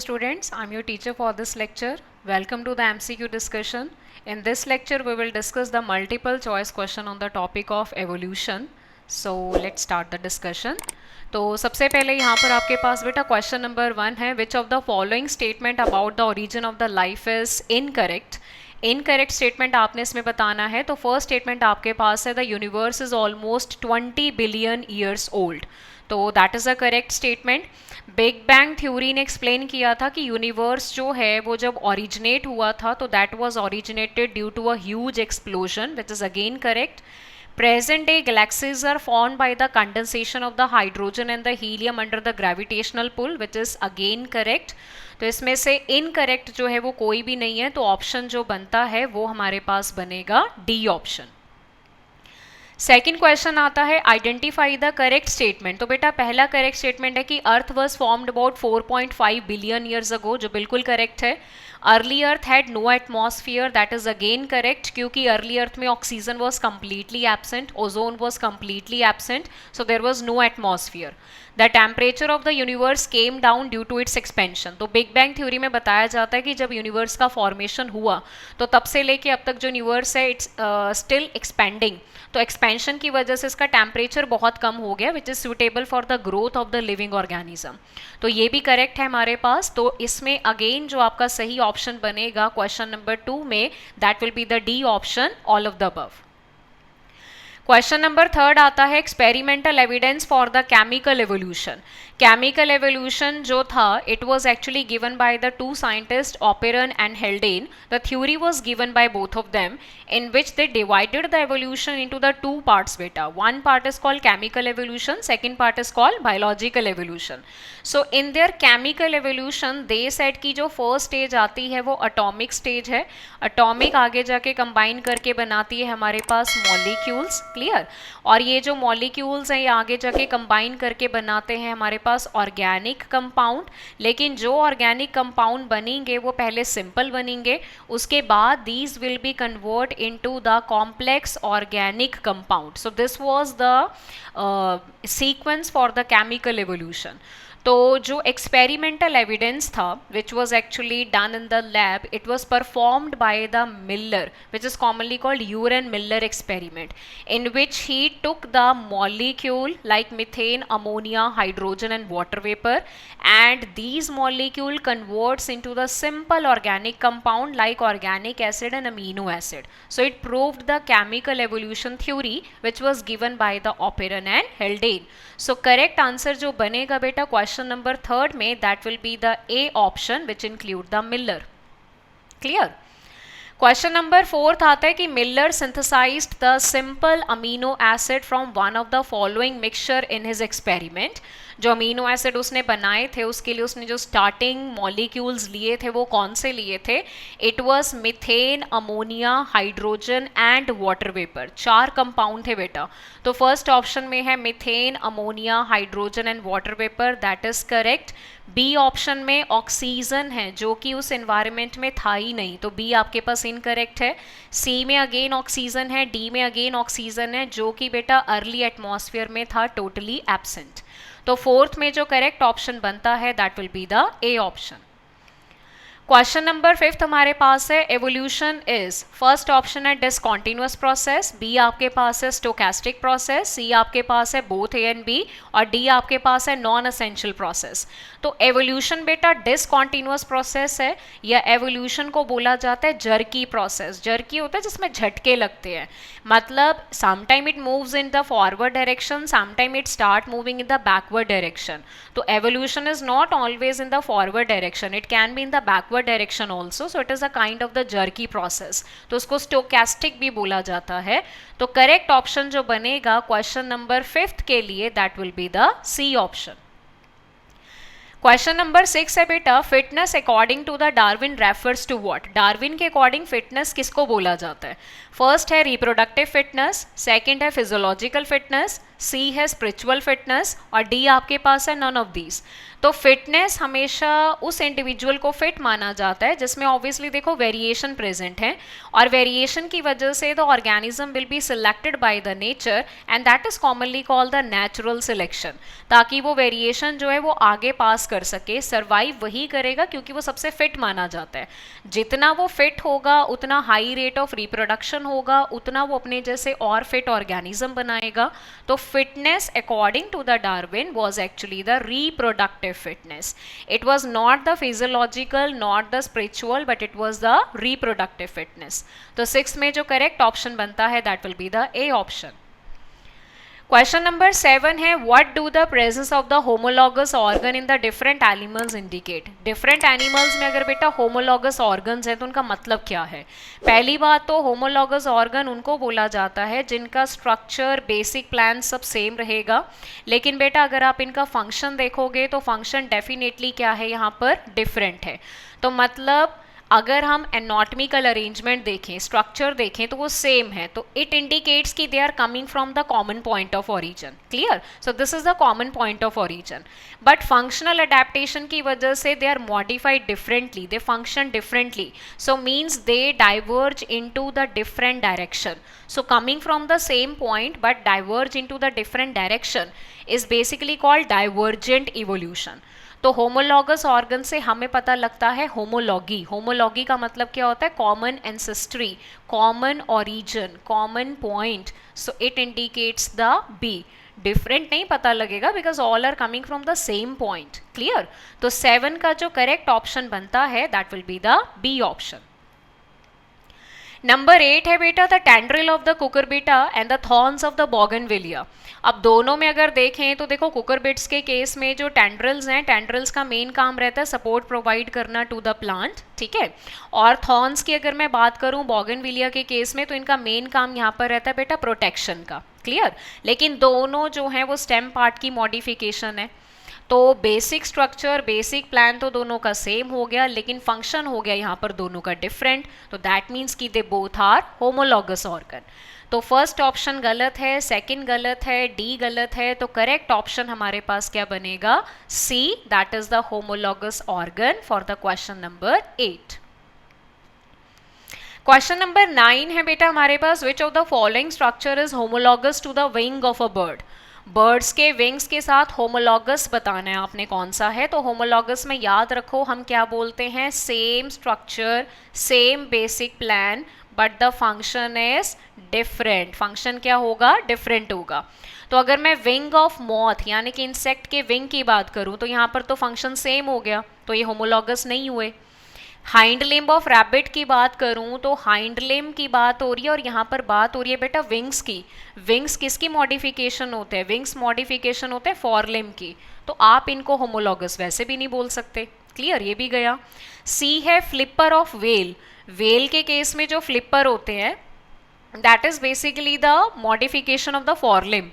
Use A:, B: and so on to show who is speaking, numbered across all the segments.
A: students, I'm your teacher for this lecture. Welcome to the MCQ discussion. In this lecture we will discuss the multiple choice question on the topic of evolution. So let's start the discussion. तो सबसे पहले यहाँ पर आपके पास बेटा question number 1 है, which of the following statement about the origin of the life is incorrect. Incorrect statement आपने इसमें बताना है. तो फर्स्ट स्टेटमेंट आपके पास है the universe is almost 20 billion years old. तो that is a correct statement. Big bang theory ने एक्सप्लेन किया था कि यूनिवर्स जो है वो जब ओरिजिनेट हुआ था तो that was originated due to a huge explosion, which is again correct. Present day galaxies are formed by the condensation of the hydrogen and the helium under the gravitational pull, which is again correct. तो इसमें से incorrect जो है वो कोई भी नहीं है, तो ऑप्शन जो बनता है वो हमारे पास बनेगा डी ऑप्शन. सेकेंड क्वेश्चन आता है आइडेंटिफाई द करेक्ट स्टेटमेंट. तो बेटा पहला करेक्ट स्टेटमेंट है कि earth was formed about 4.5 billion years ago, जो बिल्कुल करेक्ट है. Early earth had no atmosphere, that is again correct, क्योंकि अर्ली अर्थ में oxygen was completely absent, ozone was completely absent, so there was no atmosphere. The temperature of the universe came down due to its expansion. तो big bang theory में बताया जाता है कि जब universe का फॉर्मेशन हुआ तो तब से लेके अब तक जो यूनिवर्स है इट्स स्टिल एक्सपेंडिंग. तो एक्सपेंशन की वजह से इसका टेम्परेचर बहुत कम हो गया, which is suitable for the growth of the living organism. तो ये भी करेक्ट है हमारे पास. तो इसमें अगेन जो आपका सही ऑप्शन बनेगा क्वेश्चन नंबर 2 में, that will be the D option, all of the above. Question number 3 आता है experimental evidence for the chemical evolution. Chemical evolution जो था it was actually given by the two scientist Oparin and Haldane. The theory was given by both of them in which they divided the evolution into the two parts beta. One part is called chemical evolution, second part is called biological evolution. So in their chemical evolution they said कि जो first stage आती है वो atomic stage है. atomic आगे जाके combine करके बनाती है हमारे पास molecules, clear. और ये जो molecules हैं ये आगे जाके combine करके बनाते हैं हमारे पास organic compound. लेकिन जो organic compound बनेंगे वो पहले simple बनेंगे, उसके बाद these will be convert into the complex organic compound. So this was the sequence for the chemical evolution. तो जो एक्सपेरिमेंटल एविडेंस था which was actually done in the lab, it was performed by the Miller, which is commonly called यूरेन Miller experiment, in which he took the molecule like methane, ammonia, hydrogen and water vapour, and these molecule converts into the simple organic compound like organic acid and amino acid. So it proved the chemical evolution theory which was given by the Operon and Haldane. So correct answer जो बनेगा बेटा question number 3 में, that will be the A option which include the Miller. Clear? Question number 4 आता है कि Miller synthesized the simple amino acid from one of the following mixture in his experiment. जो amino acid उसने बनाए थे उसके लिए उसने जो स्टार्टिंग मॉलिक्यूल्स लिए थे वो कौन से लिए थे? It was methane, ammonia, hydrogen and water vapour. 4 compound थे बेटा. तो फर्स्ट ऑप्शन में है methane, ammonia, hydrogen and water vapour, that is correct. B option में ऑक्सीजन है जो कि उस एनवायरनमेंट में था ही नहीं, तो बी आपके पास इनकरेक्ट है. सी में अगेन ऑक्सीजन है, डी में अगेन ऑक्सीजन है जो कि बेटा अर्ली एटमॉस्फेयर में था, टोटली एब्सेंट. तो फोर्थ में जो करेक्ट ऑप्शन बनता है that will be the A option. Question number 5 हमारे पास है एवोल्यूशन इज, फर्स्ट ऑप्शन है डिसकॉन्टिन्यूअस प्रोसेस, बी आपके पास है स्टोकेस्टिक प्रोसेस, सी आपके पास है बोथ ए एंड बी, और डी आपके पास है नॉन एसेंशियल प्रोसेस. तो एवोल्यूशन बेटा डिसकॉन्टिन्यूअस प्रोसेस है, या एवोल्यूशन को बोला जाता है जर्की प्रोसेस. जर्की होता है जिसमें झटके लगते हैं, मतलब sometime it moves in the forward direction, sometime it start moving in the backward direction. तो evolution is not always in the forward direction, it can be in the backward direction also. So it is a kind of the jerky process, तो उसको stochastic भी बोला जाता है. तो correct option जो बनेगा क्वेश्चन नंबर 5 के लिए that will be the C option. Question number 6 है बेटा fitness according to the Darwin refers to what. Darwin के अकॉर्डिंग फिटनेस किसको बोला जाता है? फर्स्ट है रिप्रोडक्टिव फिटनेस, सेकंड है फिजियोलॉजिकल फिटनेस, सी है स्पिरिचुअल फिटनेस और डी आपके पास है नन ऑफ दीज। तो फिटनेस हमेशा उस इंडिविजुअल को फिट माना जाता है जिसमें ऑब्वियसली देखो वेरिएशन प्रेजेंट है, और वेरिएशन की वजह से the organism will be selected by the nature and that is commonly called the natural selection, ताकि वो वेरिएशन जो है वो आगे पास कर सके, सर्वाइव वही करेगा क्योंकि वो सबसे फिट माना जाता है। जितना वो फिट होगा उतना हाई रेट ऑफ रिप्रोडक्शन होगा, उतना वो अपने जैसे और फिट ऑर्गेनिज्म बनाएगा। तो fitness according to the Darwin was actually the reproductive fitness. It was not the physiological, not the spiritual, but it was the reproductive fitness. तो 6 में जो करेक्ट ऑप्शन बनता है that will be the A option. Question number 7 है what do the presence of the homologous organ in the different animals indicate. Different animals में अगर बेटा homologous organs है तो उनका मतलब क्या है। पहली बात तो होमोलॉगस ऑर्गन उनको बोला जाता है जिनका स्ट्रक्चर बेसिक प्लान सब सेम रहेगा, लेकिन बेटा अगर आप इनका फंक्शन देखोगे तो फंक्शन डेफिनेटली क्या है यहाँ पर डिफरेंट है। तो मतलब अगर हम एनाटॉमिकल अरेंजमेंट देखें, स्ट्रक्चर देखें तो वो सेम है, तो इट इंडिकेट्स कि they are coming from the common point of origin. Clear? So this is the common point of origin, but functional adaptation की वजह से they are modified differently, they function differently, so means they diverge into the different direction. So coming from the same point but diverge into the different direction is basically called divergent evolution. तो homologous organ से हमें पता लगता है homology. Homology का मतलब क्या होता है? Common ancestry, common origin, common point. So it indicates the B. Different नहीं पता लगेगा because all are coming from the same point. Clear? तो 7 का जो करेक्ट ऑप्शन बनता है that will be the B option. Number 8 है बेटा the tendril of the cucurbita and the thorns of the bougainvillea. अब दोनों में अगर देखें तो देखो कुकुरबिट्स के केस में जो टेंड्रिल्स हैं, टेंड्रिल्स का मेन काम रहता है सपोर्ट प्रोवाइड करना टू द प्लांट, ठीक है। और थॉर्न्स की अगर मैं बात करूं बोगनविलिया के केस में तो इनका मेन काम यहाँ पर रहता है बेटा प्रोटेक्शन का। क्लियर? लेकिन दोनों जो हैं वो स्टेम पार्ट की मॉडिफिकेशन है। तो बेसिक स्ट्रक्चर, बेसिक प्लान तो दोनों का सेम हो गया, लेकिन फंक्शन हो गया यहाँ पर दोनों का डिफरेंट। तो दैट मीन्स कि they both are homologous organ. तो फर्स्ट ऑप्शन गलत है, सेकंड गलत है, डी गलत है, तो करेक्ट ऑप्शन हमारे पास क्या बनेगा? C, that is the homologous organ for the question number 8। Question number 9 है बेटा हमारे पास which of the following structure is homologous to the wing of a bird. Birds के विंग्स के साथ होमोलॉगस बताना है आपने कौन सा है। तो होमोलॉगस में याद रखो हम क्या बोलते हैं? Same structure, same basic plan, but the function is different. Function क्या होगा? डिफरेंट होगा। तो अगर मैं विंग ऑफ मॉथ यानी कि इंसेक्ट के विंग की बात करूं तो यहाँ पर तो फंक्शन सेम हो गया, तो ये होमोलॉगस नहीं हुए। हाइंड लिम्ब ऑफ रैबिट की बात करूं तो हाइंड लिम्ब की बात हो रही है और यहाँ पर बात हो रही है बेटा विंग्स की। विंग्स किसकी मॉडिफिकेशन होते हैं? विंग्स मॉडिफिकेशन होते हैं फॉर लिम्ब की। तो आप इनको होमोलॉगस वैसे भी नहीं बोल सकते। क्लियर? ये भी गया। सी है फ्लिपर ऑफ वेल। वेल के केस में जो फ्लिपर होते हैं that is basically the modification of the for limb,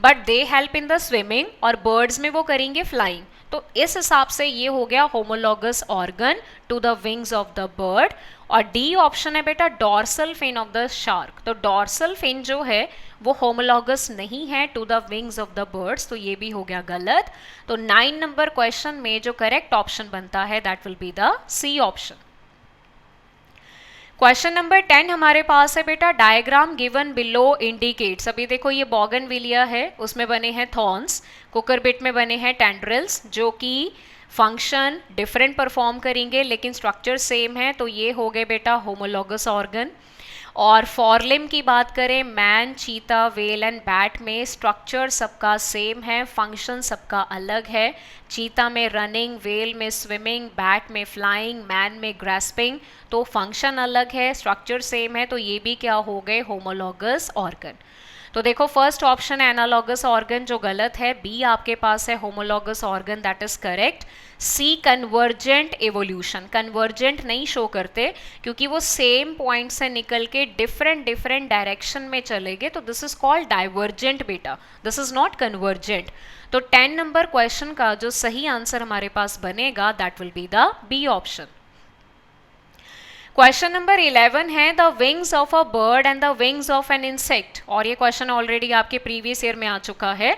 A: but they help in the swimming, और बर्ड्स में वो करेंगे फ्लाइंग। तो इस हिसाब से ये हो गया homologous organ to the wings of the bird. और डी ऑप्शन है बेटा dorsal fin of the shark. तो डॉर्सल फिन जो है वो होमोलॉगस नहीं है to the wings of the birds, तो ये भी हो गया गलत। तो 9 नंबर क्वेश्चन में जो करेक्ट ऑप्शन बनता है that will be the C option. Question number 10 हमारे पास है बेटा डायग्राम गिवन बिलो इंडिकेट्स। अभी देखो ये बोगनविलिया है, उसमें बने हैं थॉर्न्स, कुकरबिट में बने हैं टेंड्रिल्स, जो कि फंक्शन डिफरेंट परफॉर्म करेंगे लेकिन स्ट्रक्चर सेम है, तो ये हो गए बेटा होमोलॉगस ऑर्गन। और फॉरलिम की बात करें मैन, चीता, वेल एंड बैट में स्ट्रक्चर सबका सेम है, फंक्शन सबका अलग है। चीता में रनिंग, वेल में स्विमिंग, बैट में फ्लाइंग, मैन में ग्रास्पिंग, तो फंक्शन अलग है, स्ट्रक्चर सेम है, तो ये भी क्या हो गए? Homologous organ. तो देखो फर्स्ट ऑप्शन है एनालॉगस ऑर्गन जो गलत है, बी आपके पास है homologous organ that is correct. C convergent evolution, convergent नहीं शो करते क्योंकि वो सेम पॉइंट से निकल के डिफरेंट डायरेक्शन में चले गए, तो दिस इज कॉल्ड डाइवर्जेंट बेटा, दिस इज नॉट कन्वर्जेंट। तो 10 नंबर क्वेश्चन का जो सही आंसर हमारे पास बनेगा that will be the B option. Question number 11 है the wings of a bird and the wings of an insect, और ये क्वेश्चन ऑलरेडी आपके प्रीवियस ईयर में आ चुका है।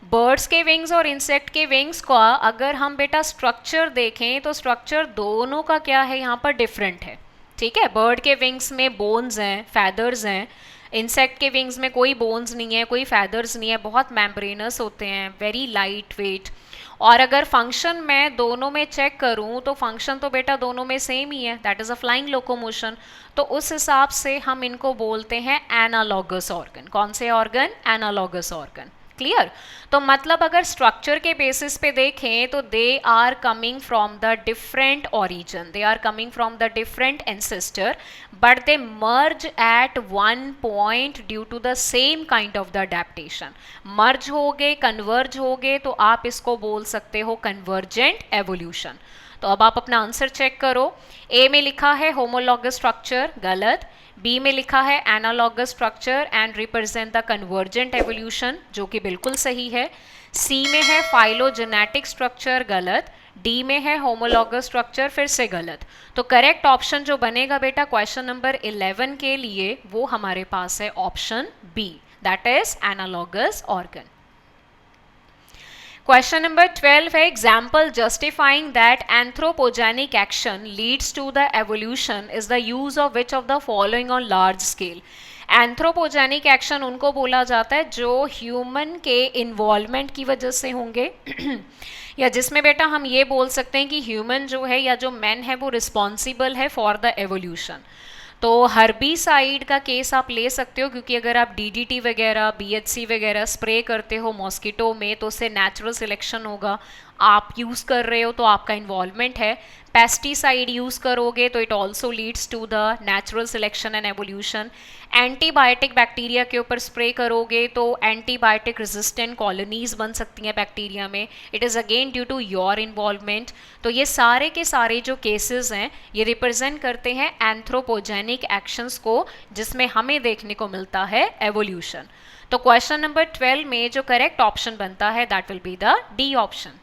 A: बर्ड्स के विंग्स और इंसेक्ट के विंग्स का अगर हम बेटा स्ट्रक्चर देखें तो स्ट्रक्चर दोनों का क्या है यहाँ पर डिफरेंट है। ठीक है, बर्ड के विंग्स में बोन्स हैं, फैदर्स हैं, इंसेक्ट के विंग्स में कोई बोन्स नहीं है, कोई फैदर्स नहीं है, बहुत मेम्ब्रेनस होते हैं, वेरी लाइट वेट। और अगर फंक्शन मैं दोनों में चेक करूं तो फंक्शन तो बेटा दोनों में सेम ही है, that is a flying locomotion. तो उस हिसाब से हम इनको बोलते हैं एनालॉगस ऑर्गन। कौन से ऑर्गन? Analogous organ. क्लियर? तो मतलब अगर स्ट्रक्चर के बेसिस पे देखें तो they are coming from the different origin, they are coming from the different ancestor, but they merge at one point due to the same kind of the adaptation. Merge हो गए, converge हो गए, तो आप इसको बोल सकते हो कन्वर्जेंट एवोल्यूशन। तो अब आप अपना आंसर चेक करो। ए में लिखा है होमोलॉगस स्ट्रक्चर, गलत। बी में लिखा है analogous structure and represent the convergent evolution, जो कि बिल्कुल सही है। सी में है फाइलोजेनेटिक स्ट्रक्चर, गलत। डी में है होमोलॉगस स्ट्रक्चर, फिर से गलत। तो करेक्ट ऑप्शन जो बनेगा बेटा क्वेश्चन नंबर 11 के लिए वो हमारे पास है option B, that is analogous organ. Question number 12 है example justifying that anthropogenic action leads to the evolution is the use of which of the following on large scale। Anthropogenic action उनको बोला जाता है जो ह्यूमन के involvement की वजह से होंगे या जिसमें बेटा हम ये बोल सकते हैं कि ह्यूमन जो है या जो मैन है वो रिस्पॉन्सिबल है फॉर द एवोल्यूशन। तो हर्बीसाइड का केस आप ले सकते हो, क्योंकि अगर आप डीडीटी वगैरह बीएचसी वगैरह स्प्रे करते हो मॉस्किटो में तो उससे नेचुरल सिलेक्शन होगा। आप यूज़ कर रहे हो तो आपका इन्वॉल्वमेंट है। पेस्टिसाइड यूज़ करोगे तो it also leads to the natural selection and evolution. Antibiotic bacteria के ऊपर स्प्रे करोगे तो एंटीबायोटिक रेजिस्टेंट कॉलोनीज बन सकती हैं बैक्टीरिया में, it is again due to your involvement. तो ये सारे के सारे जो केसेस हैं ये रिप्रेजेंट करते हैं एंथ्रोपोजेनिक एक्शंस को, जिसमें हमें देखने को मिलता है एवोल्यूशन। तो क्वेश्चन नंबर 12 में जो करेक्ट ऑप्शन बनता है that will be the D option.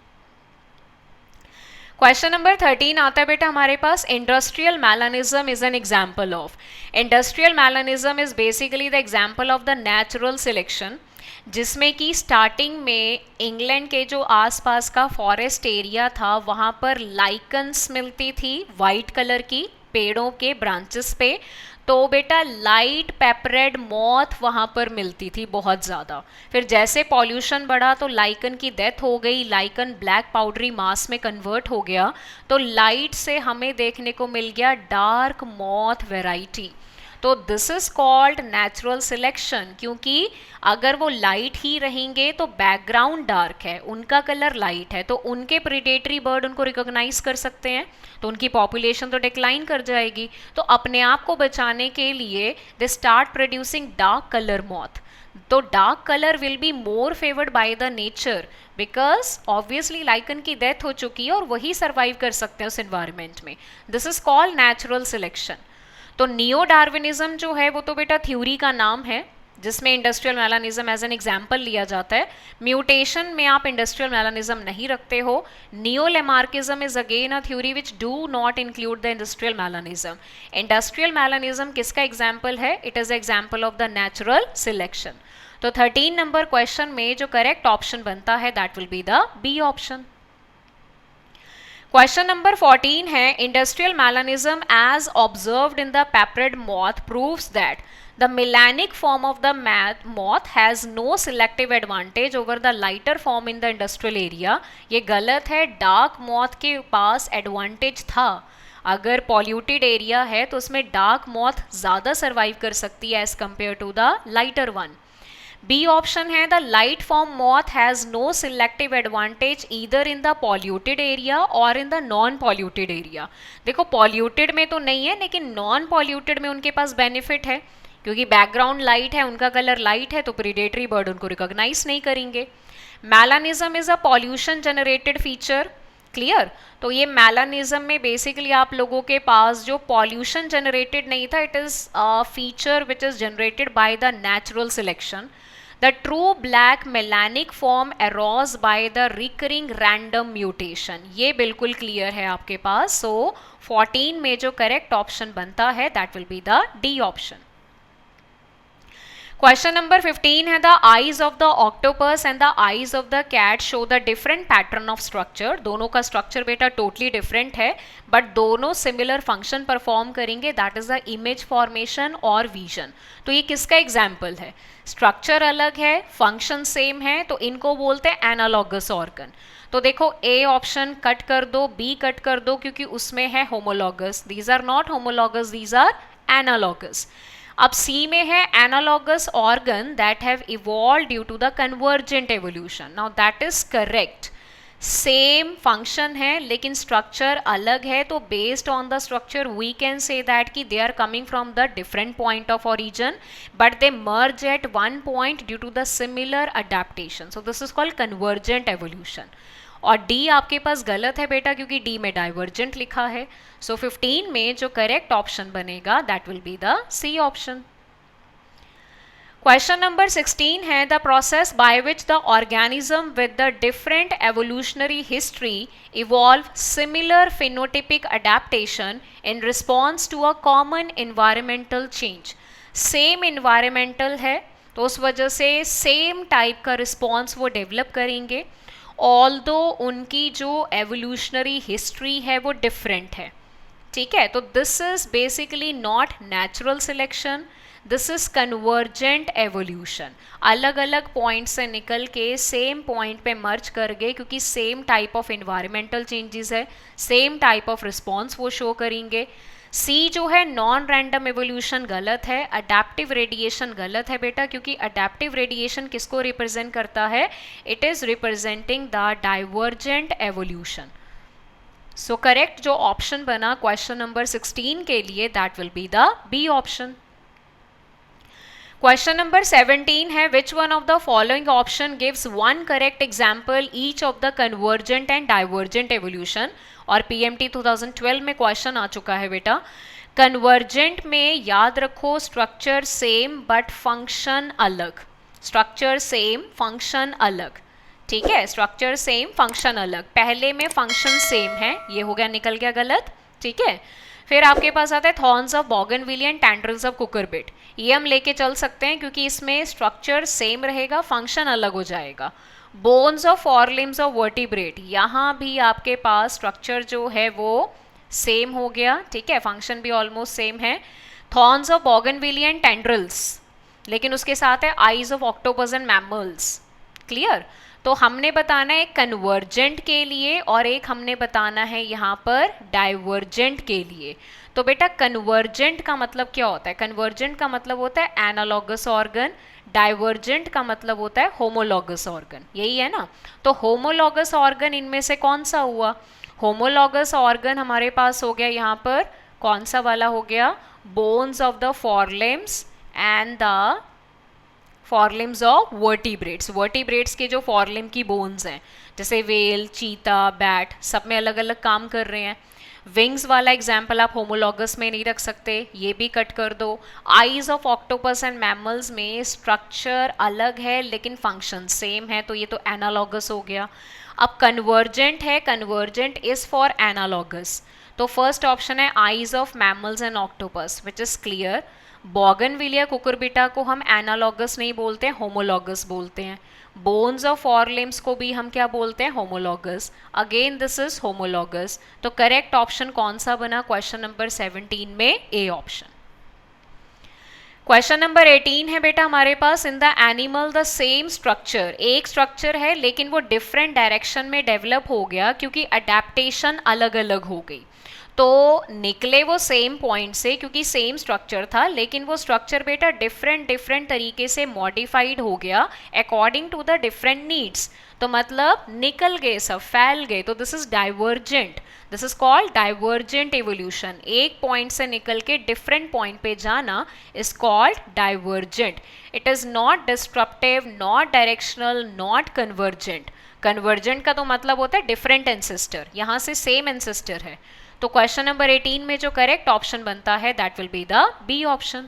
A: Question number 13 आता है बेटा हमारे पास industrial melanism is an example of. Industrial melanism is basically the example of the natural selection, जिसमें कि स्टार्टिंग में इंग्लैंड के जो आसपास का फॉरेस्ट एरिया था वहाँ पर लाइकन्स मिलती थी वाइट कलर की पेड़ों के ब्रांचेस पे। तो बेटा लाइट पेपरेड मॉथ वहाँ पर मिलती थी बहुत ज़्यादा। फिर जैसे पॉल्यूशन बढ़ा तो लाइकन की डेथ हो गई, लाइकन ब्लैक पाउडरी मास में कन्वर्ट हो गया, तो लाइट से हमें देखने को मिल गया डार्क मॉथ वेराइटी। तो this is called natural selection, क्योंकि अगर वो लाइट ही रहेंगे तो बैकग्राउंड डार्क है, उनका कलर लाइट है, तो उनके प्रीडेटरी बर्ड उनको रिकॉग्नाइज कर सकते हैं, तो उनकी पॉपुलेशन तो डिक्लाइन कर जाएगी। तो अपने आप को बचाने के लिए दे start producing dark colour moth. तो dark colour will be more favoured by the nature because obviously lichen की डेथ हो चुकी है और वही सर्वाइव कर सकते हैं उस एनवायरमेंट में। This is called natural selection. तो नियो डार्विनिज्म जो है वो तो बेटा थ्योरी का नाम है, जिसमें industrial melanism as an example लिया जाता है। म्यूटेशन में आप इंडस्ट्रियल मैलानिज्म नहीं रखते हो। Neo Lamarckism is again a theory which do not include the industrial melanism. Industrial melanism किसका एग्जाम्पल है? It is example of the natural selection. तो 13 नंबर क्वेश्चन में जो करेक्ट ऑप्शन बनता है that will be the B option. Question number 14 है industrial melanism as observed in the peppered moth proves that the melanic form of the moth has no selective advantage over the lighter form in the industrial area. ये गलत है, dark moth के पास advantage था। अगर polluted area है तो उसमें dark moth ज़्यादा सर्वाइव कर सकती है as compare to the lighter one. B option है the light form moth has no selective advantage either in the polluted area और in the non polluted area. देखो पॉल्यूटेड में तो नहीं है लेकिन नॉन पॉल्यूटेड में उनके पास बेनिफिट है, क्योंकि बैकग्राउंड लाइट है, उनका कलर लाइट है, तो प्रीडेटरी बर्ड उनको रिकॉग्नाइज नहीं करेंगे। Melanism is a pollution generated feature, clear. तो ये मैलानिज्म में बेसिकली आप लोगों के पास जो पॉल्यूशन जनरेटेड नहीं था, it is a feature which is generated by the natural selection. The true black melanic form arose by the recurring random mutation. ये बिल्कुल क्लियर है आपके पास। सो 14 में जो करेक्ट ऑप्शन बनता है that will be the D option. Question number 15 है the eyes of the octopus and the eyes of the cat show the different pattern of structure. दोनों का स्ट्रक्चर बेटा टोटली डिफरेंट है बट दोनों similar function perform करेंगे, that is the image formation और vision. तो ये किसका एग्जाम्पल है? स्ट्रक्चर अलग है, फंक्शन सेम है, तो इनको बोलते हैं एनालॉगस ऑर्गन। तो देखो ए ऑप्शन कट कर दो, बी कट कर दो क्योंकि उसमें है homologous. These are not homologous, these are analogous. अब सी में है analogous organ that have evolve due to the convergent evolution. Now that is correct. Same function है लेकिन स्ट्रक्चर अलग है, तो based on the structure we can say that कि they are coming from the different point of origin but they merge at one point due to the similar adaptation. So this is called convergent evolution. और D आपके पास गलत है बेटा क्योंकि D में divergent लिखा है। सो 15 में जो करेक्ट ऑप्शन बनेगा that will be the C option. Question number 16 है the process by which the organism with the different evolutionary history evolve similar phenotypic adaptation in response to a common environmental change. Same environmental है तो उस वजह से same type का response वो develop करेंगे, although उनकी जो एवोल्यूशनरी हिस्ट्री है वो डिफरेंट है। ठीक है, तो this is basically not natural selection, this is convergent evolution. अलग अलग पॉइंट से निकल के सेम पॉइंट पे मर्ज कर गए क्योंकि same type of environmental changes है, सेम टाइप ऑफ रिस्पॉन्स वो शो करेंगे। सी जो है नॉन रैंडम एवोल्यूशन गलत है, अडेप्टिव रेडिएशन गलत है बेटा क्योंकि अडेप्टिव रेडिएशन किसको रिप्रेजेंट करता है? It is representing the divergent evolution. So correct जो ऑप्शन बना क्वेश्चन नंबर 16 के लिए that will be the B option. Question number 17 है which one of the following option gives one correct example each of the convergent and divergent evolution. और PMT 2012 में question आ चुका है बेटा। कन्वर्जेंट में याद रखो स्ट्रक्चर सेम बट फंक्शन अलग, स्ट्रक्चर सेम फंक्शन अलग। ठीक है, स्ट्रक्चर सेम फंक्शन अलग, पहले में फंक्शन सेम है, ये हो गया निकल गया गलत। ठीक है, फिर आपके पास आता है thorns of bougainvillea and tendrils of cucurbit. ये हम लेके चल सकते हैं क्योंकि इसमें स्ट्रक्चर सेम रहेगा, फंक्शन अलग हो जाएगा। Bones of forelimbs of vertebrate, यहाँ भी आपके पास स्ट्रक्चर जो है वो सेम हो गया। ठीक है, फंक्शन भी ऑलमोस्ट सेम है। Thorns of bougainvillea and tendrils, लेकिन उसके साथ है eyes of octopus and mammals. Clear? तो हमने बताना है कन्वर्जेंट के लिए और एक हमने बताना है यहाँ पर डाइवर्जेंट के लिए। तो बेटा कन्वर्जेंट का मतलब क्या होता है? कन्वर्जेंट का मतलब होता है एनालॉगस ऑर्गन, डाइवर्जेंट का मतलब होता है होमोलॉगस ऑर्गन, यही है ना। तो होमोलॉगस ऑर्गन इनमें से कौन सा हुआ? होमोलॉगस ऑर्गन हमारे पास हो गया यहाँ पर कौन सा वाला हो गया? Bones of the forelimbs and the forelimbs of vertebrates. Vertebrates के जो फॉरलिम की बोन्स हैं जैसे वेल, चीता, बैट, सब में अलग अलग काम कर रहे हैं। विंग्स वाला एग्जाम्पल आप होमोलॉगस में नहीं रख सकते, ये भी कट कर दो। Eyes of octopus and mammals में स्ट्रक्चर अलग है लेकिन फंक्शन सेम है, तो ये तो एनालॉगस हो गया। अब कन्वर्जेंट है, कन्वर्जेंट इज फॉर एनालॉगस, तो फर्स्ट ऑप्शन है eyes of mammals and octopus which is clear. Bougainvillea Cucurbita को हम एनालॉगस नहीं बोलते हैं, होमोलॉगस बोलते हैं। बोन्स ऑफ फोरलिम्स को भी हम क्या बोलते हैं? Homologous. Again this is homologous. तो करेक्ट ऑप्शन कौन सा बना क्वेश्चन नंबर 17 में? A option. क्वेश्चन नंबर 18 है बेटा हमारे पास in the animal the same structure, एक स्ट्रक्चर है लेकिन वो डिफरेंट डायरेक्शन में डेवलप हो गया क्योंकि अडेप्टेशन अलग अलग हो गई। तो निकले वो सेम पॉइंट से क्योंकि सेम स्ट्रक्चर था लेकिन वो स्ट्रक्चर बेटा डिफरेंट तरीके से मॉडिफाइड हो गया according to the different needs. तो मतलब निकल गए, सब फैल गए, तो this is divergent, this is called divergent evolution. एक पॉइंट से निकल के डिफरेंट पॉइंट पे जाना is called divergent. It is not disruptive, not directional, not convergent. Convergent का तो मतलब होता है डिफरेंट एंसेस्टर, यहाँ से सेम एंसेस्टर है। तो क्वेश्चन नंबर 18 में जो करेक्ट ऑप्शन बनता है that will be the B option.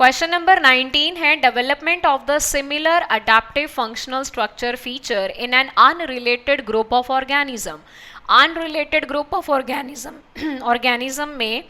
A: Question number 19 है development of the similar adaptive functional structure feature in an unrelated group of organism. Unrelated group of organism organism में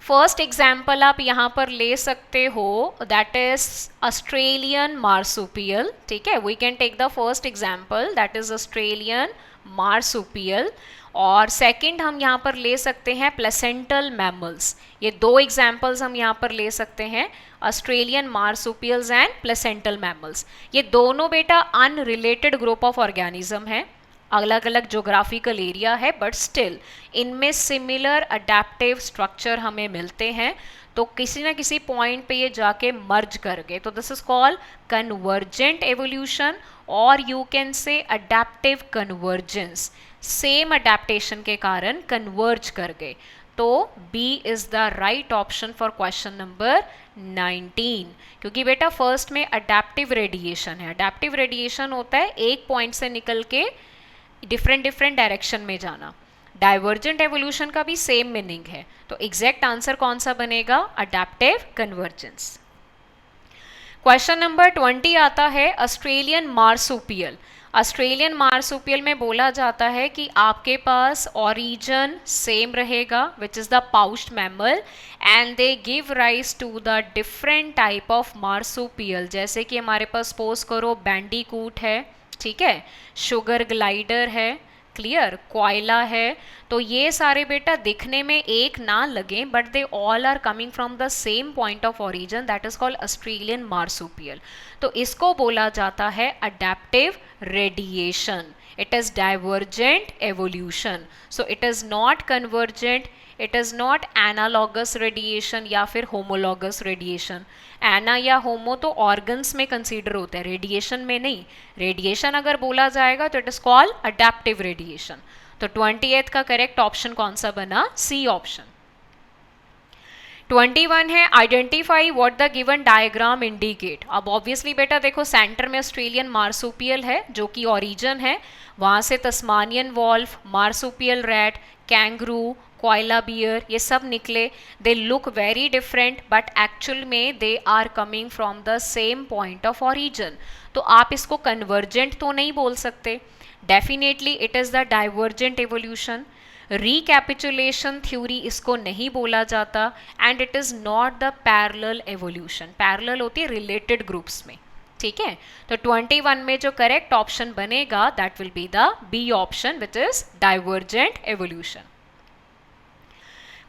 A: first example आप यहाँ पर ले सकते हो, दैट इज ऑस्ट्रेलियन मार्सुपियल। ठीक है, we can take the first example that is Australian marsupial. और सेकंड हम यहाँ पर ले सकते हैं प्लेसेंटल मैमल्स। ये दो एग्जाम्पल्स हम यहाँ पर ले सकते हैं, Australian marsupials and placental mammals. ये दोनों बेटा अनरिलेटेड ग्रुप ऑफ ऑर्गेनिज्म है, अलग अलग जोग्राफिकल एरिया है, बट स्टिल इनमें सिमिलर अडेप्टिव स्ट्रक्चर हमें मिलते हैं। तो किसी ना किसी पॉइंट पे ये जाके मर्ज कर गए, तो this is called convergent evolution और you can say adaptive convergence. Same adaptation के कारण कन्वर्ज कर गए। तो B is the right option for question number 19, क्योंकि बेटा फर्स्ट में अडेप्टिव रेडिएशन है। अडेप्टिव रेडिएशन होता है एक पॉइंट से निकल के डिफरेंट डिफरेंट डायरेक्शन में जाना। डाइवर्जेंट एवोल्यूशन का भी सेम मीनिंग है। तो एग्जैक्ट आंसर कौन सा बनेगा? Adaptive convergence. क्वेश्चन नंबर 20 आता है ऑस्ट्रेलियन मार्सुपियल। ऑस्ट्रेलियन मार्सुपियल में बोला जाता है कि आपके पास ओरिजिन सेम रहेगा, which is the pouched mammal, and they give rise to the different type of marsupial. जैसे कि हमारे पास सपोज करो बैंडीकूट है, ठीक है, शुगर ग्लाइडर है, क्लियर, कोयला है। तो ये सारे बेटा दिखने में एक ना लगे, but they all are coming from the same point of origin, that is called Australian marsupial. तो इसको बोला जाता है adaptive radiation. It is divergent evolution, so it is not convergent, it is not analogous radiation या फिर homologous radiation. एना या होमो तो organs में कंसीडर होता है, रेडिएशन में नहीं। रेडिएशन अगर बोला जाएगा तो it is called adaptive radiation. तो 28th का करेक्ट ऑप्शन कौन सा बना? सी ऑप्शन। 21 है identify what the given diagram indicate. अब ऑब्वियसली बेटा देखो सेंटर में ऑस्ट्रेलियन मार्सुपियल है जो कि ओरिजिन है, वहां से Tasmanian wolf, marsupial rat, kangaroo, koala bear, ये सब निकले। They look very different but actual में they are coming from the same point of origin. तो आप इसको कन्वर्जेंट तो नहीं बोल सकते, definitely it is the divergent evolution. Recapitulation theory इसको नहीं बोला जाता, and it is not the parallel evolution. Parallel होती है रिलेटेड ग्रुप्स में, ठीक है। तो 21 में जो करेक्ट ऑप्शन बनेगा that will be the B option, which is divergent evolution.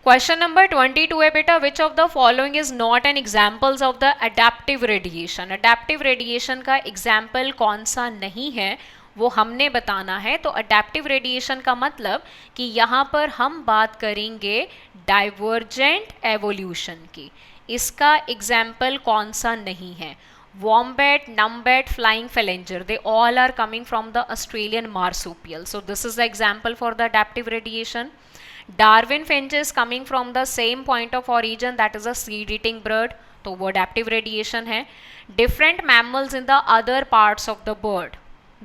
A: Question number 22 है बेटा which of the following is not an examples of the adaptive radiation. Adaptive radiation का एग्जाम्पल कौन सा नहीं है वो हमने बताना है। तो अडेप्टिव रेडिएशन का मतलब कि यहाँ पर हम बात करेंगे डाइवर्जेंट एवोल्यूशन की। इसका एग्जाम्पल कौन सा नहीं है? Wombat, numbat, flying phalanger, they all are coming from the Australian marsupial. So this is the example for the adaptive radiation. Darwin finches coming from the same point of origin, that is a seed eating bird, तो वो adaptive radiation है। Different mammals in the other parts of the bird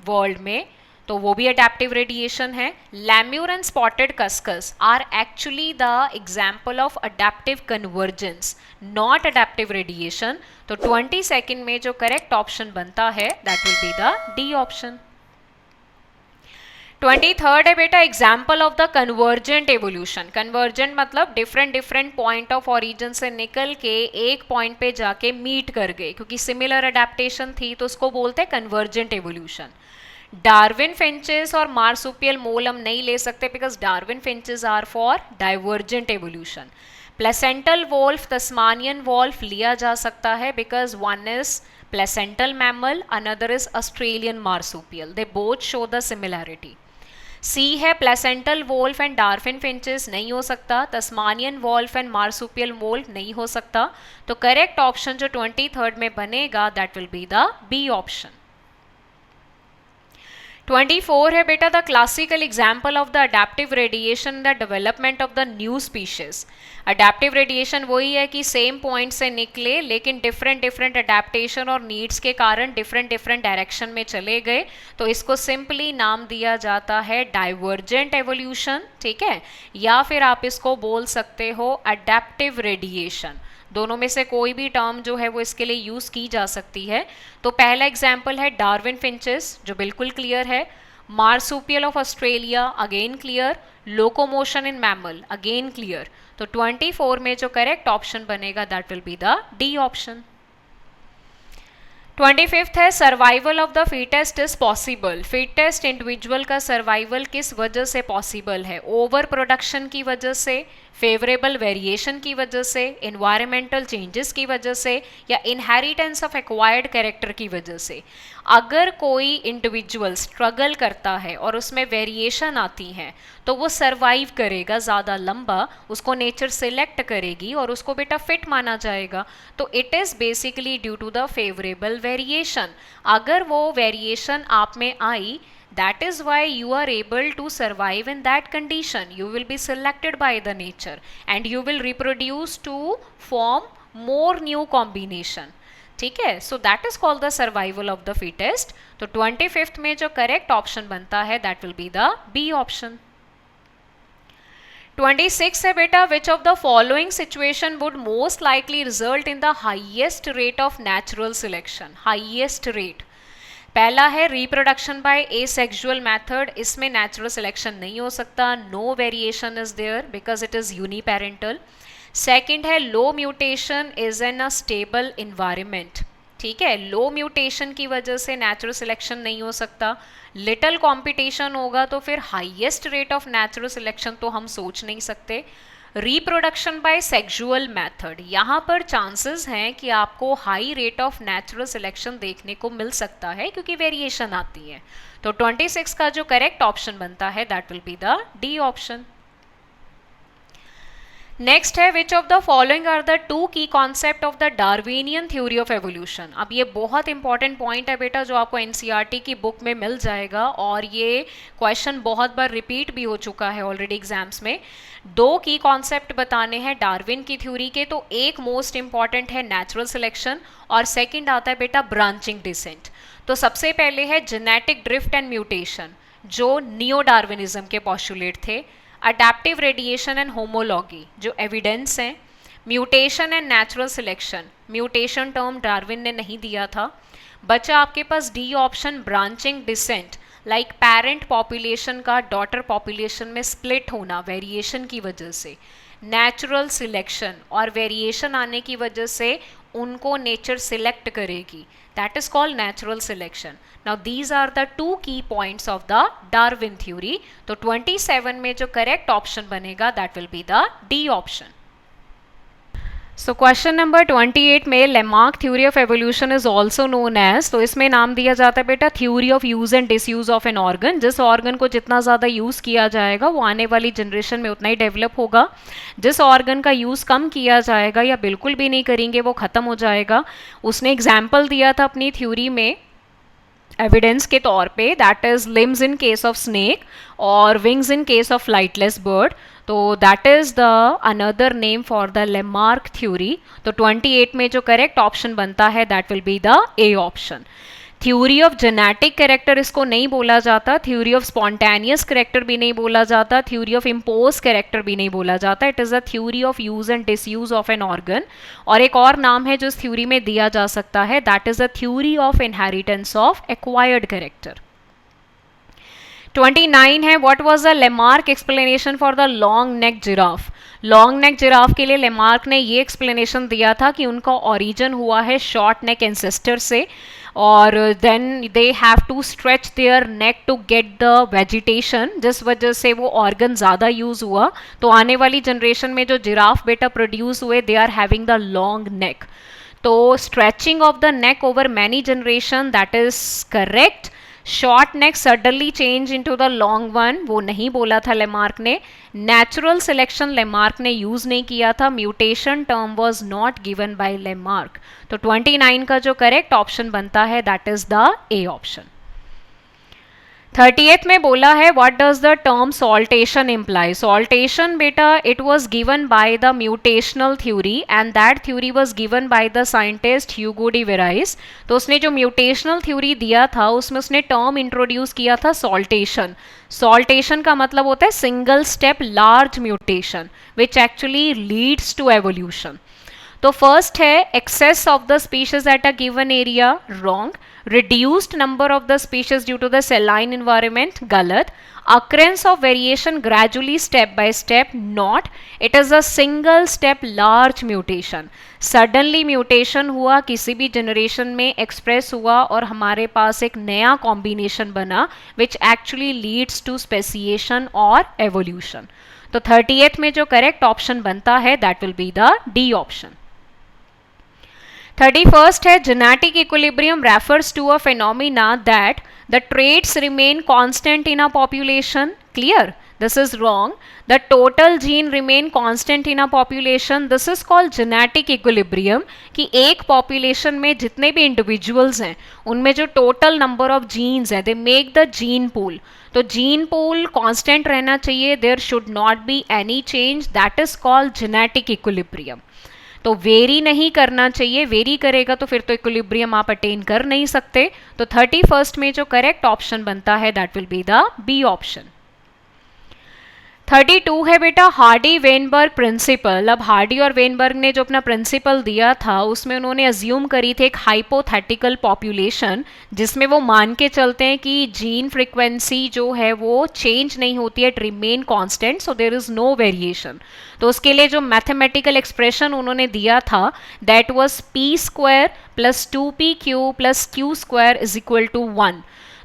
A: world में, तो वो भी adaptive radiation है। Lemur and spotted cuscus are actually the example of adaptive convergence, not adaptive radiation। तो 22nd में जो correct option बनता है that will be the D option। 23rd है बेटा example of the convergent evolution. Convergent मतलब different different point of origin से निकल के एक पॉइंट पे जाके मीट कर गए, क्योंकि सिमिलर अडेप्टेशन थी तो उसको बोलते हैं कन्वर्जेंट एवोल्यूशन। डार्विन फिंचेस और मार्सुपियल मोल हम नहीं ले सकते because Darwin finches are for divergent evolution. Placental wolf, Tasmanian wolf लिया जा सकता है because one is placental mammal, another is Australian marsupial, they both show the similarity। C है placental wolf and Darwin finches नहीं हो सकता, Tasmanian wolf and marsupial wolf नहीं हो सकता। तो करेक्ट ऑप्शन जो 23rd में बनेगा that will be the B option. 24 है बेटा the classical example of the adaptive radiation the development of the new species. Adaptive radiation वही है कि सेम पॉइंट से निकले लेकिन डिफरेंट डिफरेंट अडेप्टेशन और नीड्स के कारण डिफरेंट डिफरेंट डायरेक्शन में चले गए, तो इसको सिंपली नाम दिया जाता है डाइवर्जेंट एवोल्यूशन, ठीक है, या फिर आप इसको बोल सकते हो अडेप्टिव रेडिएशन। दोनों में से कोई भी टर्म जो है वो इसके लिए यूज़ की जा सकती है। तो पहला एग्जाम्पल है डार्विन फिंचेस, जो बिल्कुल क्लियर है। Marsupial of Australia, again clear. Locomotion in mammal, again clear. तो 24 में जो करेक्ट ऑप्शन बनेगा that will be the D option. 25th है survival of the fittest is possible. Fittest individual का सर्वाइवल किस वजह से पॉसिबल है? ओवर प्रोडक्शन की वजह से, फेवरेबल वेरिएशन की वजह से, इन्वायरमेंटल चेंजेस की वजह से, या इनहेरिटेंस ऑफ एक्वायर्ड कैरेक्टर की वजह से। अगर कोई इंडिविजुअल स्ट्रगल करता है और उसमें वेरिएशन आती हैं तो वो सर्वाइव करेगा ज़्यादा लंबा, उसको नेचर सिलेक्ट करेगी और उसको बेटा फिट माना जाएगा। तो it is basically due to the favourable variation. अगर वो वेरिएशन आप में आई, that is why you are able to survive in that condition. You will be selected by the nature and you will reproduce to form more new combination. ठीक है, so that is called the survival of the fittest. तो 25th में जो correct option बनता है that will be the B option. 26 है बेटा, which of the following situation would most likely result in the highest rate of natural selection? Highest rate, पहला है reproduction by asexual method, इसमें natural selection नहीं हो सकता, no variation is there because it is uniparental. Second है लो mutation is in a stable environment. ठीक है, लो mutation की वजह से नेचुरल सिलेक्शन नहीं हो सकता। लिटिल कंपटीशन होगा तो फिर highest rate of natural selection तो हम सोच नहीं सकते। रिप्रोडक्शन बाय सेक्सुअल मेथड, यहाँ पर चांसेस हैं कि आपको high rate of natural selection देखने को मिल सकता है क्योंकि वेरिएशन आती है। तो 26 का जो करेक्ट ऑप्शन बनता है that will be the D option. Next है which of the following are the two key concept of the Darwinian theory of evolution. अब ये बहुत इंपॉर्टेंट पॉइंट है बेटा जो आपको एनसीईआरटी की बुक में मिल जाएगा और ये क्वेश्चन बहुत बार रिपीट भी हो चुका है ऑलरेडी एग्जाम्स में। दो की कॉन्सेप्ट बताने हैं डार्विन की थ्योरी के, तो एक मोस्ट इंपॉर्टेंट है नेचुरल सिलेक्शन और सेकेंड आता है बेटा ब्रांचिंग डिसेंट। तो सबसे पहले है जेनेटिक ड्रिफ्ट एंड म्यूटेशन जो नियो डार्विनिज्म के पॉस्टुलेट थे। अडैप्टिव रेडिएशन एंड होमोलॉगी जो एविडेंस हैं। Mutation and natural selection, mutation term Darwin ने नहीं दिया था। बचा आपके पास D option branching descent, like parent population का डॉटर पॉपुलेशन में स्प्लिट होना वेरिएशन की वजह से। नेचुरल सिलेक्शन और वेरिएशन आने की वजह से उनको नेचर सिलेक्ट करेगी, that is called natural selection. Now these are the two key points of the Darwin theory. तो 27 में जो correct option बनेगा that will be the D option. So question number 28 में Lamarck theory of evolution is also known as, तो इसमें नाम दिया जाता है बेटा theory of use and disuse of an organ. जिस ऑर्गन को जितना ज़्यादा यूज़ किया जाएगा वो आने वाली जनरेशन में उतना ही डेवलप होगा। जिस ऑर्गन का यूज़ कम किया जाएगा या बिल्कुल भी नहीं करेंगे वो ख़त्म हो जाएगा। उसने एग्जाम्पल दिया था अपनी थ्योरी में एविडेंस के तौर पे, that is limbs in case of snake और wings in case of flightless bird. तो that is the another name for the Lamarck theory. तो 28 में जो करेक्ट ऑप्शन बनता है that will be the A option. Theory of genetic character इसको नहीं बोला जाता, थ्योरी ऑफ स्पॉन्टेनियस कैरेक्टर भी नहीं बोला जाता, थ्योरी ऑफ इम्पोज कैरेक्टर भी नहीं बोला जाता। It is a theory of use and disuse of an organ. और एक और नाम है जो इस थ्योरी में दिया जा सकता है, that is a theory of inheritance of acquired character. 29 है what was the Lamarck explanation for the long neck giraffe. Long neck giraffe के लिए लेमार्क ने ये एक्सप्लेनेशन दिया था कि उनका ओरिजिन हुआ है शॉर्ट नेक एंसेस्टर से और then they have to stretch their neck to get the vegetation, जिस वजह से वो ऑर्गन ज़्यादा यूज़ हुआ। तो आने वाली जनरेशन में जो जिराफ बेटा प्रोड्यूस हुए they are having the long neck. तो stretching of the neck over many generation that is correct. Short neck suddenly change into the long one वो नहीं बोला था लेमार्क ने। नेचुरल सिलेक्शन लेमार्क ने यूज नहीं किया था। Mutation term was not given by Lamarck. तो 29 का जो करेक्ट ऑप्शन बनता है that is the A option. 38 में बोला है what does the term saltation imply. Saltation बेटा it was given by the mutational theory and that theory was given by the scientist Hugo de Vries. तो उसने जो mutational theory दिया था उसमें उसने टर्म इंट्रोड्यूस किया था सॉल्टेशन। सॉल्टेशन का मतलब होता है single step large mutation which actually leads to evolution. तो फर्स्ट है excess of the species at a given area, wrong. Reduced number of the species due to the saline environment, गलत. occurrence of variation gradually step by step, not. it is a single step large mutation. suddenly mutation हुआ, किसी भी generation में express हुआ और हमारे पास एक नया combination बना which actually leads to speciation or evolution. तो 38 में जो correct option बनता है that will be the D option. 31st है genetic equilibrium refers to a phenomena that the traits remain constant in a population. Clear? This is wrong. The total gene remain constant in a population. This is called genetic equilibrium. कि एक population में जितने भी individuals हैं उनमें जो total number of genes हैं they make the gene pool. तो gene pool constant रहना चाहिए. There should not be any change. That is called genetic equilibrium. तो वेरी नहीं करना चाहिए, वेरी करेगा तो फिर तो इक्विलिब्रियम आप अटेन कर नहीं सकते. तो 31st में जो करेक्ट ऑप्शन बनता है that will be the B option. 32 है बेटा हार्डी वेनबर्ग प्रिंसिपल. अब हार्डी और वेनबर्ग ने जो अपना प्रिंसिपल दिया था उसमें उन्होंने अज्यूम करी थी एक हाइपोथेटिकल पॉपुलेशन जिसमें वो मान के चलते हैं कि जीन फ्रीक्वेंसी जो है वो चेंज नहीं होती है, it remain constant, so there is no variation. तो उसके लिए जो मैथमेटिकल एक्सप्रेशन उन्होंने दिया था that was P square plus 2pq plus q square is equal to 1.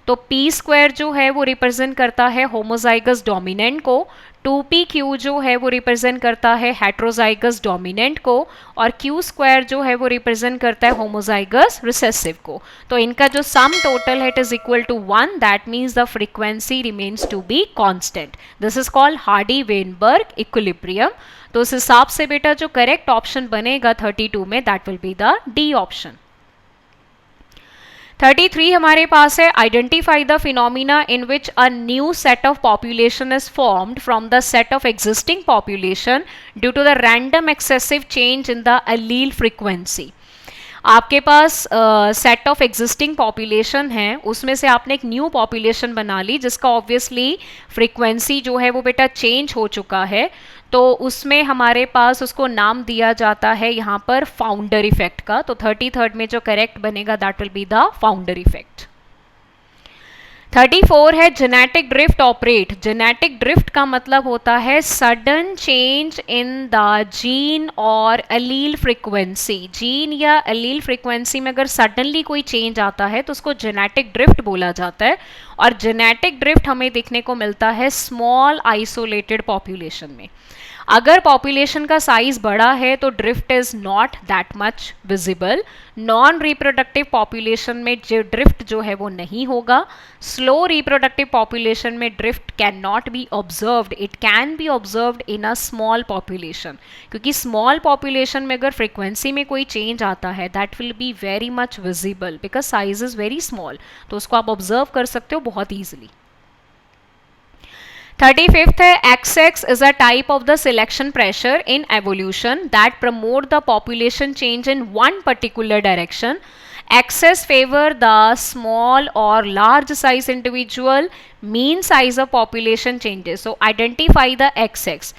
A: तो p स्क्वायर जो है वो रिप्रेजेंट करता है होमोजाइगस डोमिनेंट को, 2pq जो है वो रिप्रेजेंट करता है हेट्रोजाइगस डोमिनेंट को, और q स्क्वायर जो है वो रिप्रेजेंट करता है होमोजाइगस रिसेसिव को. तो इनका जो सम टोटल है it is equal to 1. That means the frequency remains to be constant. This is called Hardy Weinberg equilibrium. तो उस हिसाब से बेटा जो करेक्ट ऑप्शन बनेगा 32 में that will be the D option. 33 हमारे पास है identify the phenomena in which a new set of population is formed from the set of existing population due to the random excessive change in the allele frequency. आपके पास set of existing population है, उसमें से आपने एक new population बना ली जिसका obviously frequency जो है वो बेटा चेंज हो चुका है. तो उसमें हमारे पास उसको नाम दिया जाता है यहाँ पर फाउंडर इफेक्ट का. तो 33rd में जो करेक्ट बनेगा that will be the founder effect. 34 है genetic drift operate. Genetic drift का मतलब होता है sudden change in the gene और एलील फ्रीक्वेंसी. जीन या एलील फ्रीक्वेंसी में अगर सडनली कोई चेंज आता है तो उसको जेनेटिक ड्रिफ्ट बोला जाता है. और जेनेटिक ड्रिफ्ट हमें देखने को मिलता है स्मॉल आइसोलेटेड पॉपुलेशन में. अगर पॉपुलेशन का साइज बड़ा है तो drift is not that much visible. Non reproductive population में जो ड्रिफ्ट जो है वो नहीं होगा. स्लो रिप्रोडक्टिव पॉपुलेशन में drift can not be observed. It can B observed in a small population, क्योंकि स्मॉल पॉपुलेशन में अगर फ्रीक्वेंसी में कोई चेंज आता है that will be very much visible because size is very small. तो उसको आप ऑब्जर्व कर सकते हो बहुत ईजिली. 35th है XX is a type of the selection pressure in evolution that promote the population change in one particular direction. Excess favor the small or large size individual. Mean size of population changes. So identify the XX.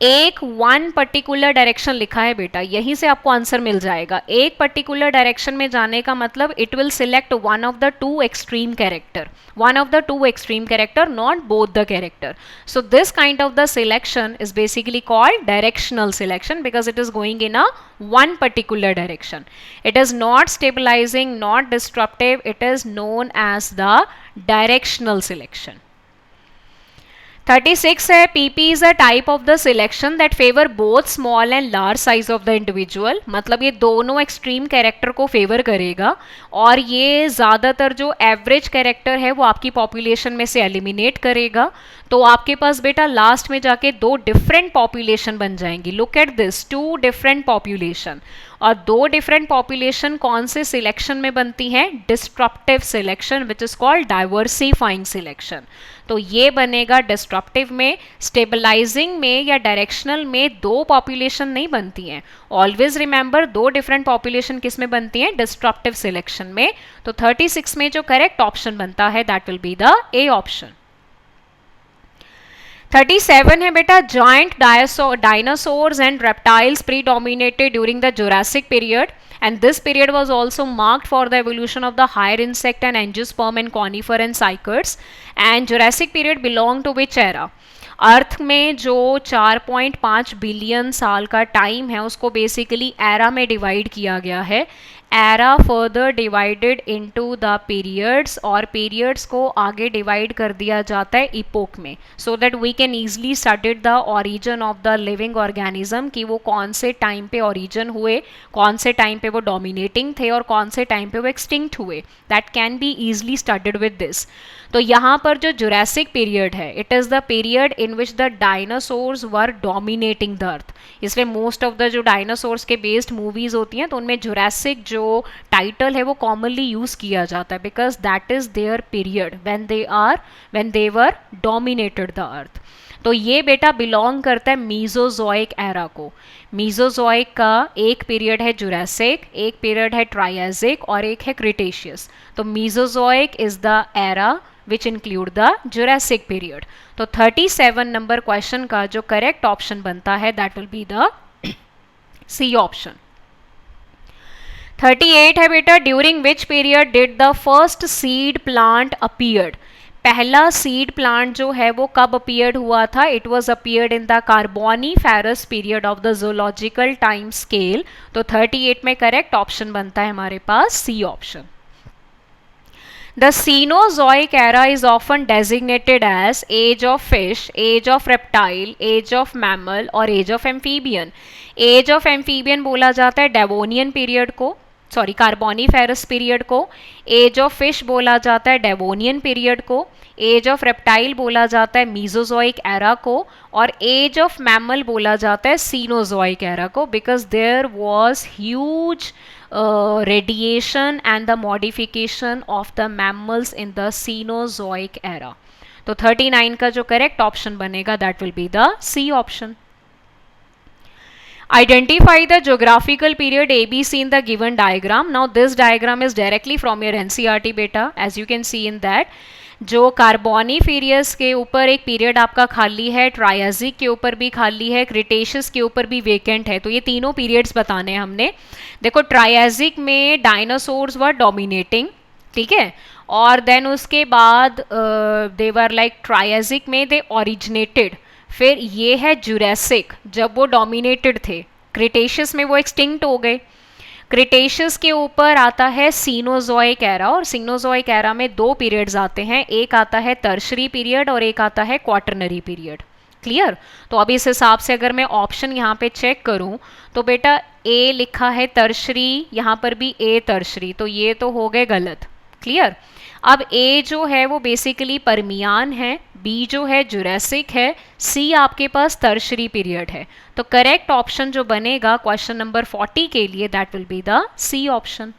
A: एक one particular direction लिखा है बेटा, यहीं से आपको answer मिल जाएगा. एक particular direction में जाने का मतलब it will select one of the two extreme character, not both the character. So this kind of the selection is basically called directional selection because it is going in a one particular direction. It is not stabilizing, not disruptive. It is known as the directional selection. 36 है PP is a type of the selection that favor both small and large size of the individual. मतलब ये दोनों extreme character को favour करेगा और ये ज़्यादातर जो एवरेज कैरेक्टर है वो आपकी पॉपुलेशन में से एलिमिनेट करेगा. तो आपके पास बेटा लास्ट में जाके दो डिफरेंट पॉपुलेशन बन जाएंगी. Look at this, two different population. और दो डिफरेंट पॉपुलेशन कौन से सिलेक्शन में बनती हैं? Disruptive selection which is called diversifying selection. तो ये बनेगा डिस्ट्रप्टिव में. स्टेबलाइजिंग में या डायरेक्शनल में दो पॉपुलेशन नहीं बनती हैं. ऑलवेज रिमेंबर दो डिफरेंट पॉपुलेशन किस में बनती हैं? डिस्ट्रप्टिव सिलेक्शन में. तो 36 में जो करेक्ट ऑप्शन बनता है that will be the A option. 37 है बेटा, giant dinosaurs and reptiles predominated during the Jurassic period, and this period was also marked for the evolution of the higher insect and angiosperm and conifer and cycads. And Jurassic period belonged to which era? अर्थ में जो 4.5 billion साल का time है उसको basically era में divide किया गया है. Era further divided into the periods, और पीरियड्स को आगे डिवाइड कर दिया जाता है इपोक में, so that we can easily study the origin of the living organism, कि वो कौन से टाइम पे ओरिजिन हुए, कौन से टाइम पे वो डोमिनेटिंग थे और कौन से टाइम पे वो एक्सटिंक्ट हुए. That can be easily studied with this. तो यहाँ पर जो जुरासिक पीरियड है, it is the period in which the dinosaurs were dominating the earth. इसलिए मोस्ट ऑफ द जो डायनासोर्स के बेस्ड मूवीज होती हैं तो उनमें जुरासिक जो टाइटल है वो कॉमनली यूज किया जाता है, because that is there period when they were dominated the earth. तो ये बेटा बिलोंग करता है मीजोजोइक एरा को. मीजोजोइक का एक पीरियड है जुरासिक, एक पीरियड है ट्रायसिक और एक है क्रिटेशियस. तो Mesozoic is the era which include the Jurassic period. तो 37 नंबर क्वेश्चन का जो करेक्ट ऑप्शन बनता है that will be the C option. 38 है बेटा, during which period did the first seed plant appeared. पहला सीड प्लांट जो है वो कब अपीयर्ड हुआ था? It was appeared in the Carboniferous period of the zoological time scale. तो 38 में करेक्ट ऑप्शन बनता है हमारे पास C option. The Cenozoic era is often designated as age of fish, age of reptile, age of mammal और age of amphibian. Age of amphibian बोला जाता है Devonian period को, सॉरी कार्बोनीफेरस पीरियड को. As of fish बोला जाता है Devonian period को. एज ऑफ रेप्टाइल बोला जाता है मीजोजोइक एरा को. और एज ऑफ मैमल बोला जाता है सीनोजोइक एरा को, because there was huge radiation and the modification of the mammals in the Cenozoic era. तो 39 का जो करेक्ट ऑप्शन बनेगा that will be the C option. Identify the geographical period ABC in the given diagram. Now this diagram is directly from your NCERT beta, as you can see in that. जो कार्बोनीफेरियस के ऊपर एक period आपका खाली है, Triassic के ऊपर भी खाली है, क्रिटेशियस के ऊपर भी वेकेंट है. तो ये तीनों पीरियड्स बताने हैं हमने. देखो ट्रायसिक में डायनासोर्स वर डोमिनेटिंग, ठीक है, और देन उसके बाद दे वर लाइक ट्रायसिक में दे ओरिजिनेटेड. फिर ये है जुरासिक जब वो डोमिनेटेड थे, क्रिटेशियस में वो एक्सटिंक्ट हो गए. क्रिटेशियस के ऊपर आता है सीनोजोइक एरा, और सीनोजोइक एरा में दो पीरियड्स आते हैं, एक आता है टर्शरी पीरियड और एक आता है क्वाटरनरी पीरियड. क्लियर? तो अब इस हिसाब से अगर मैं ऑप्शन यहाँ पे चेक करूँ तो बेटा ए लिखा है टर्शरी, यहाँ पर भी ए टर्शरी, तो ये तो हो गए गलत. क्लियर? अब ए जो है वो बेसिकली परमियान है, बी जो है जुरासिक है, सी आपके पास टर्शरी पीरियड है. तो करेक्ट ऑप्शन जो बनेगा क्वेश्चन नंबर 40 के लिए that will be the C option.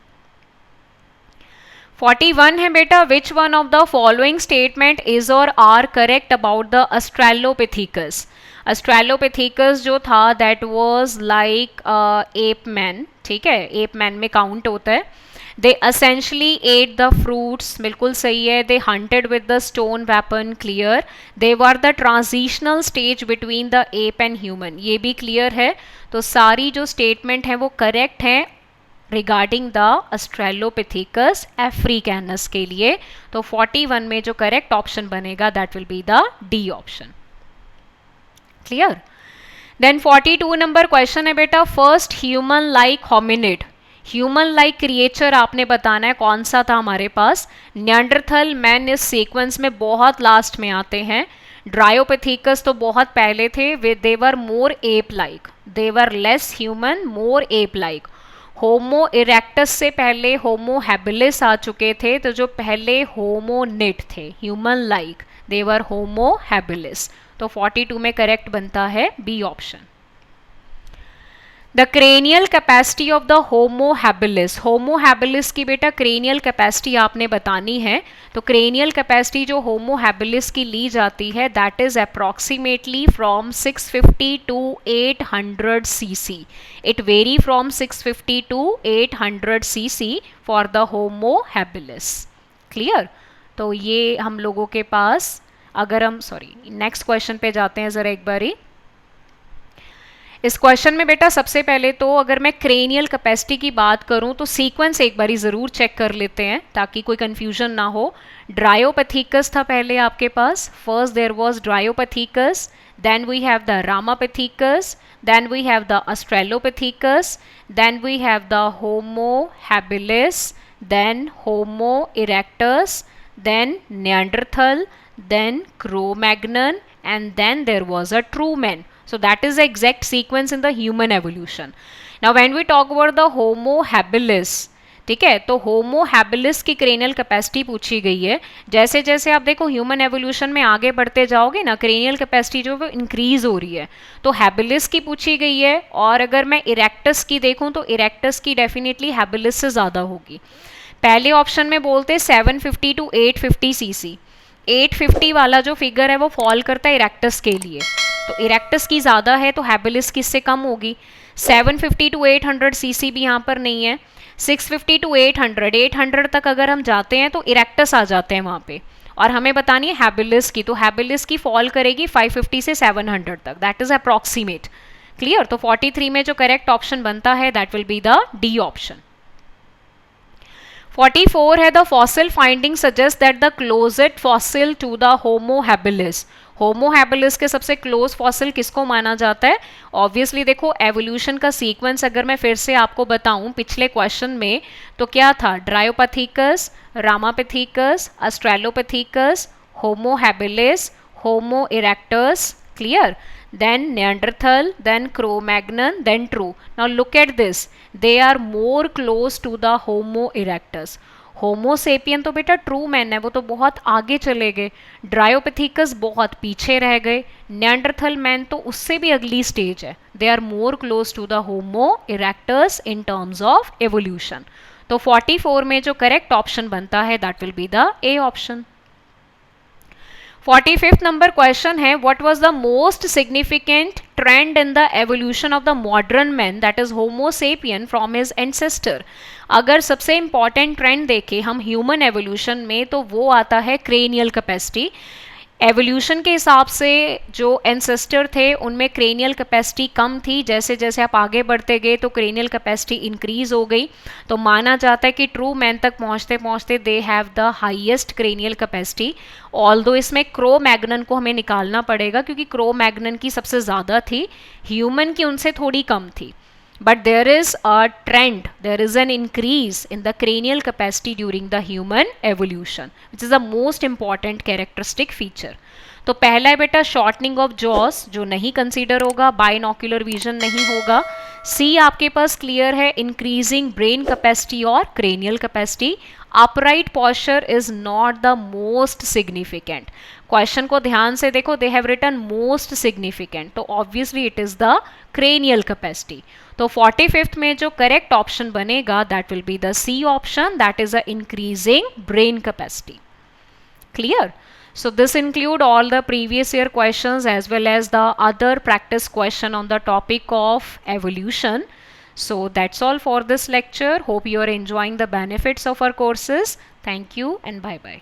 A: 41 है बेटा, which one of the following statement is or are correct about the Australopithecus. Australopithecus जो था that was like ape man, ठीक है, एप मैन में काउंट होता है. They essentially ate the fruits, बिल्कुल सही है. They hunted with the stone weapon, clear. They were the transitional stage between the ape and human, ये भी clear है. तो सारी जो statement है वो correct है regarding the Australopithecus africanus के लिए. तो 41 में जो correct option बनेगा that will be the D option. Clear? Then 42 number question है बेटा, first human like hominid, human like creature आपने बताना है कौन सा था हमारे पास. निएंडरथल मैन इस सीक्वेंस में बहुत लास्ट में आते हैं. ड्रायोपिथेकस तो बहुत पहले थे, they were more ape like, they were less human, more ape like. Homo erectus से पहले होमो हैबिलिस आ चुके थे, तो जो पहले होमोनिड थे human like, they were Homo habilis. तो 42 में करेक्ट बनता है B option. The cranial capacity of the Homo habilis, Homo habilis की बेटा क्रेनियल कैपेसिटी आपने बतानी है. तो क्रेनियल कैपेसिटी जो होमो हैबिलिस की ली जाती है that is approximately from 650 to 800 cc. It vary from 650 to 800 cc for the Homo habilis. Clear? तो ये हम लोगों के पास अगर हम नेक्स्ट क्वेश्चन पे जाते हैं ज़रा एक बारी। इस क्वेश्चन में बेटा सबसे पहले तो अगर मैं क्रेनियल कैपेसिटी की बात करूं तो सीक्वेंस एक बारी ज़रूर चेक कर लेते हैं ताकि कोई कंफ्यूजन ना हो। ड्रायोपैथिकस था पहले आपके पास, first there was Dryopithecus, then we have the Ramapithecus, then we have the Australopithecus, then we have the Homo habilis, then Homo erectus, then Neanderthal, then Cro-Magnon, and then there was a true man. So that is the exact sequence in the human evolution. Now when we talk about the Homo habilis, ठीक है, तो होमो habilis की cranial capacity पूछी गई है। जैसे जैसे आप देखो ह्यूमन एवोल्यूशन में आगे बढ़ते जाओगे ना, क्रेनियल कैपेसिटी जो वो इंक्रीज हो रही है, तो हैबिलिस की पूछी गई है। और अगर मैं इरेक्टस की देखूं तो इरेक्टस की डेफिनेटली हैबिलिस से ज़्यादा होगी। पहले ऑप्शन में बोलते 750 टू 850 सीसी, 850 वाला जो फिगर है वो फॉल करता है इरेक्टस के लिए, तो इरेक्टस की ज़्यादा है तो हैबिलिस किससे कम होगी। 750 टू 800 सीसी भी यहाँ पर नहीं है। 650 टू 800, 800 तक अगर हम जाते हैं तो इरेक्टस आ जाते हैं वहाँ पे, और हमें बतानी है हैबिलिस की, तो हैबिलिस की फॉल करेगी 550 से 700 तक, दैट इज अप्रॉक्सीमेट। क्लियर। तो 43 में जो करेक्ट ऑप्शन बनता है that will be the D option. 44 है the fossil finding suggest that the closest fossil to the Homo habilis. Homo habilis के सबसे क्लोज फॉसिल किसको माना जाता है। ऑब्वियसली देखो एवोल्यूशन का सीक्वेंस अगर मैं फिर से आपको बताऊं पिछले क्वेश्चन में तो क्या था, Dryopithecus, Ramapithecus, Australopithecus, Homo habilis, Homo erectus, clear, then Neanderthal, then Cro-Magnon, then true. Now look at this, they are more close to the Homo erectus. Homo sapien तो बेटा ट्रू मैन है, वो तो बहुत आगे चले गए, ड्रायोपैथिकस बहुत पीछे रह गए, निएंडरथल मैन तो उससे भी अगली स्टेज है, they are more close to the Homo erectus in terms of evolution. तो 44 में जो करेक्ट ऑप्शन बनता है that will be the A option. 45th number question है, what was the most significant trend in the evolution of the modern man that is Homo sapien from his ancestor. अगर सबसे important trend देखें हम human evolution में तो वो आता है क्रेनियल कैपेसिटी। एवोल्यूशन के हिसाब से जो एंसेस्टर थे उनमें क्रेनियल कैपेसिटी कम थी, जैसे जैसे आप आगे बढ़ते गए तो क्रेनियल कैपेसिटी इंक्रीज हो गई, तो माना जाता है कि ट्रू मैन तक पहुंचते पहुंचते they have the highest cranial capacity. Although इसमें क्रो मैग्नन को हमें निकालना पड़ेगा क्योंकि क्रो मैग्नन की सबसे ज़्यादा थी, ह्यूमन की उनसे थोड़ी कम थी, but there is a trend, there is an increase in the cranial capacity during the human evolution, which is the most important characteristic feature. तो पहला है बेटा शॉर्टनिंग ऑफ जॉस, जो नहीं कंसीडर होगा, बाइनोक्यूलर विजन नहीं होगा। सी आपके पास क्लियर है, इंक्रीजिंग ब्रेन कैपेसिटी और cranial capacity. Upright posture is not the most significant. Question को ध्यान से देखो, they have written most significant, तो obviously it is the cranial capacity. तो 45th में जो करेक्ट ऑप्शन बनेगा that will be the C option, that is a increasing brain capacity. Clear. So this include all the previous year questions as well as the other practice question on the topic of evolution. So that's all for this lecture. Hope you are enjoying the benefits of our courses. Thank you and bye bye.